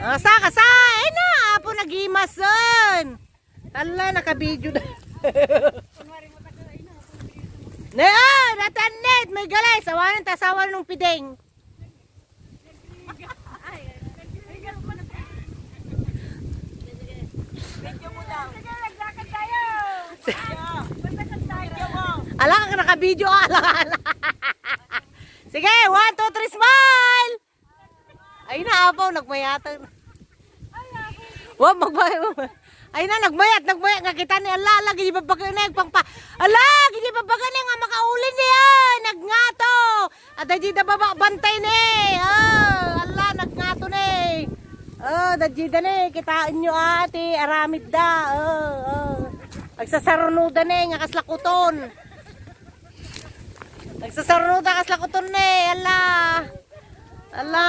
Kasa, ay na, apo nag-imason. Tala, naka-video na. Ne, natanet, may galay, sawanan, tasawan ng pideng. Ala ka naka-video, ala. Sige, 1, 2, 3, smile! Ay na, apaw, nagmayatan. Wag, ay na, nagmayat nga kita ni ala, lagi babaganay, ala, gini babaganay nga makauli niya, nagngato. At di da baba, bantay ni, ala, nagngato ni. Dadjida ni, kitain nyo ate, aramid da, Nagsasarunuda ni, nga kaslakuton. Nagsasarunuda kaslakuton ni, ala.